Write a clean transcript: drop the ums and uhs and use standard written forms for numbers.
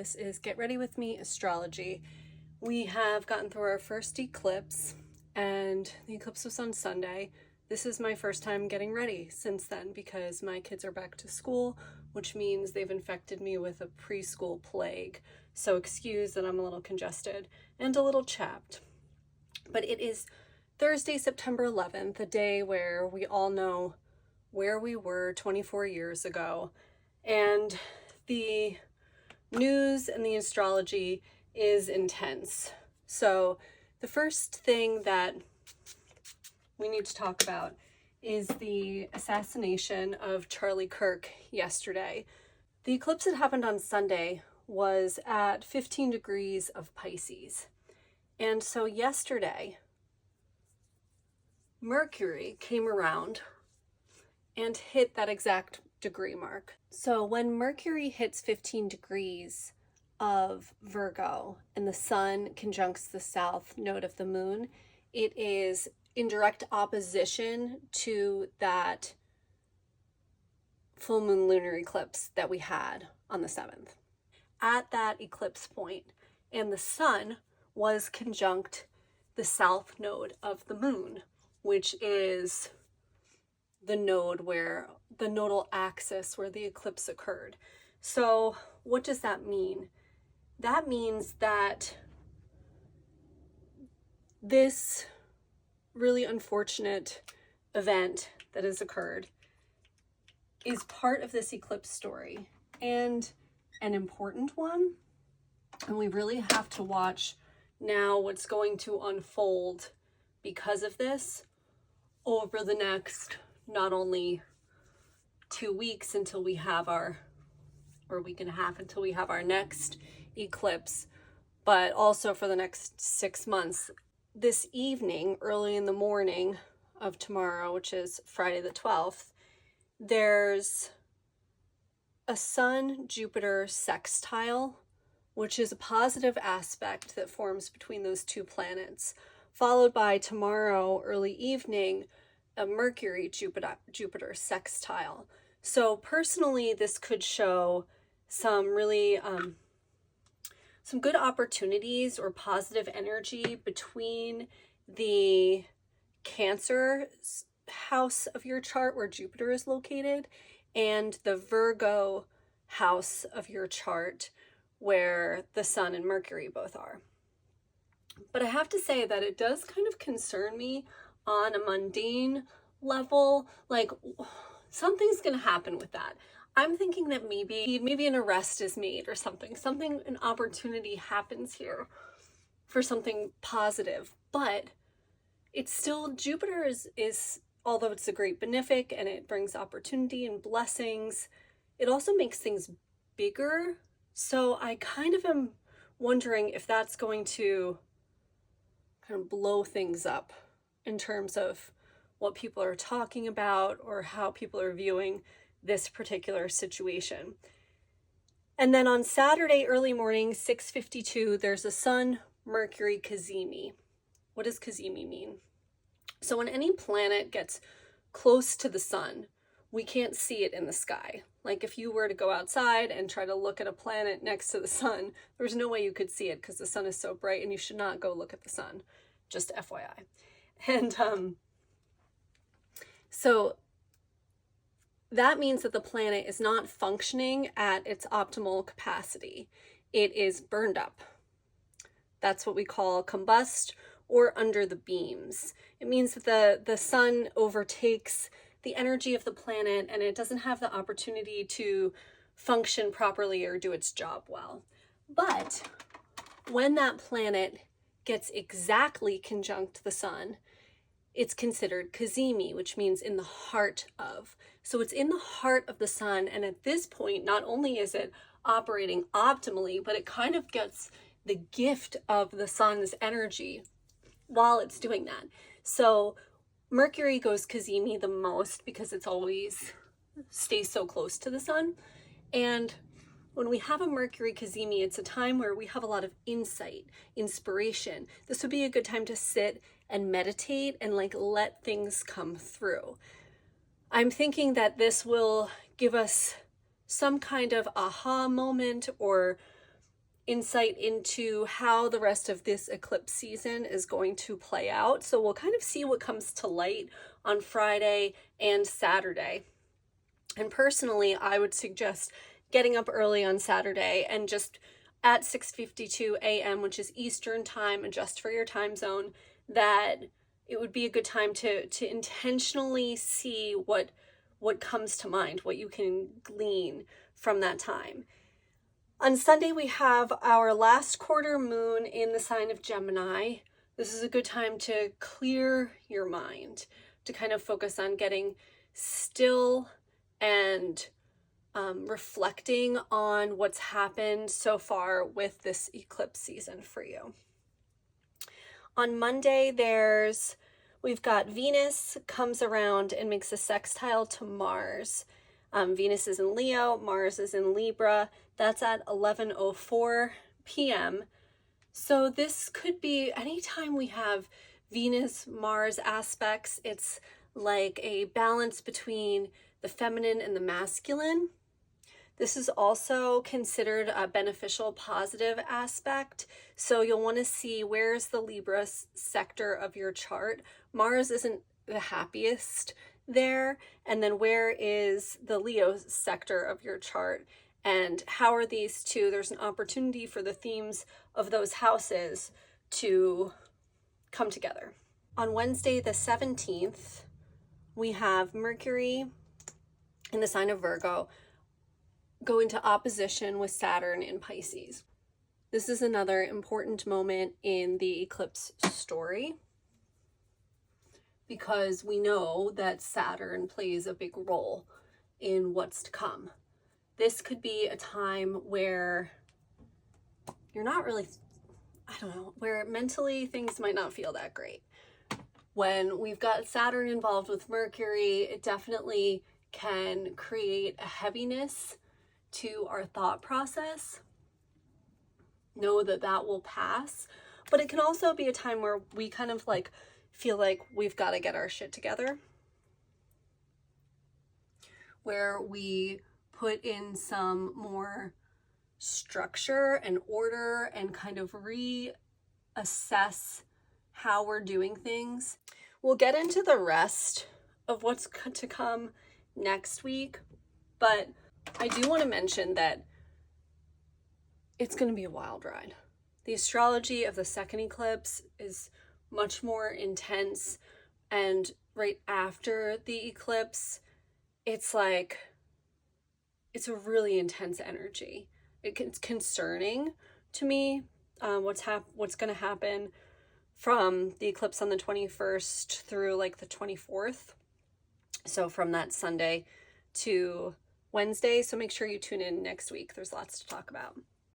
This is Get Ready With Me Astrology. We have gotten through our first eclipse, and the eclipse was on Sunday. This is my first time getting ready since then because my kids are back to school, which means they've infected me with a preschool plague. So excuse that I'm a little congested and a little chapped. But it is Thursday, September 11th, a day where we all know where we were 24 years ago. And the news and the astrology is intense. So the first thing that we need to talk about is the assassination of Charlie Kirk yesterday. The eclipse that happened on Sunday was at 15 degrees of Pisces. And so yesterday, Mercury came around and hit that exact degree mark. So when Mercury hits 15 degrees of Virgo and the sun conjuncts the south node of the moon, it is in direct opposition to that full moon lunar eclipse that we had on the 7th. At that eclipse point, and the sun was conjunct the south node of the moon, which is the node where the nodal axis where the eclipse occurred. So what does that mean? That means that this really unfortunate event that has occurred is part of this eclipse story, and an important one. And we really have to watch now what's going to unfold because of this over the next not only 2 weeks until we have our, or a week and a half until we have our next eclipse, but also for the next 6 months. This evening, early in the morning of tomorrow, which is Friday the 12th, there's a Sun-Jupiter sextile, which is a positive aspect that forms between those two planets, followed by tomorrow, early evening, a Mercury-Jupiter sextile. So personally, this could show some really some good opportunities or positive energy between the Cancer house of your chart where Jupiter is located and the Virgo house of your chart where the Sun and Mercury both are. But I have to say that it does kind of concern me on a mundane level, like something's gonna happen with that. I'm thinking that maybe an arrest is made or something, an opportunity happens here for something positive. But it's still, Jupiter is although it's a great benefic and it brings opportunity and blessings, it also makes things bigger. So I kind of am wondering if that's going to kind of blow things up in terms of what people are talking about or how people are viewing this particular situation. And then on Saturday early morning, 6:52, there's a Sun-Mercury cazimi. What does cazimi mean? So when any planet gets close to the sun, we can't see it in the sky. Like if you were to go outside and try to look at a planet next to the sun, there's no way you could see it because the sun is so bright, and you should not go look at the sun, just FYI. And so that means that the planet is not functioning at its optimal capacity. It is burned up. That's what we call combust or under the beams. It means that the sun overtakes the energy of the planet and it doesn't have the opportunity to function properly or do its job well. But when that planet gets exactly conjunct the sun, it's considered cazimi, which means in the heart of. So it's in the heart of the sun, and at this point, not only is it operating optimally, but it kind of gets the gift of the sun's energy while it's doing that. So Mercury goes cazimi the most because it's always stays so close to the sun. And when we have a Mercury cazimi, it's a time where we have a lot of insight, inspiration. This would be a good time to sit and meditate and like let things come through. I'm thinking that this will give us some kind of aha moment or insight into how the rest of this eclipse season is going to play out. So we'll kind of see what comes to light on Friday and Saturday. And personally, I would suggest getting up early on Saturday and just at 6:52 a.m., which is Eastern time, adjust for your time zone, that it would be a good time to intentionally see what comes to mind, what you can glean from that time. On Sunday, we have our last quarter moon in the sign of Gemini. This is a good time to clear your mind, to kind of focus on getting still and reflecting on what's happened so far with this eclipse season for you. On Monday, we've got Venus comes around and makes a sextile to Mars. Venus is in Leo, Mars is in Libra. That's at 11:04 p.m. So this could be anytime we have Venus-Mars aspects. It's like a balance between the feminine and the masculine. This is also considered a beneficial positive aspect. So you'll want to see where's the Libra sector of your chart. Mars isn't the happiest there. And then where is the Leo sector of your chart? And how are these two? There's an opportunity for the themes of those houses to come together. On Wednesday, the 17th, we have Mercury in the sign of Virgo go into opposition with Saturn in Pisces. This is another important moment in the eclipse story because we know that Saturn plays a big role in what's to come. This could be a time where you're not really, where mentally things might not feel that great. When we've got Saturn involved with Mercury, it definitely can create a heaviness to our thought process. Know that that will pass, but it can also be a time where we kind of like feel like we've got to get our shit together, where we put in some more structure and order and kind of reassess how we're doing things. We'll get into the rest of what's to come next week, but I do want to mention that it's going to be a wild ride. The astrology of the second eclipse is much more intense, and right after the eclipse, it's like, it's a really intense energy. It's concerning to me what's going to happen from the eclipse on the 21st through like the 24th. So from that Sunday to Wednesday. So make sure you tune in next week. There's lots to talk about.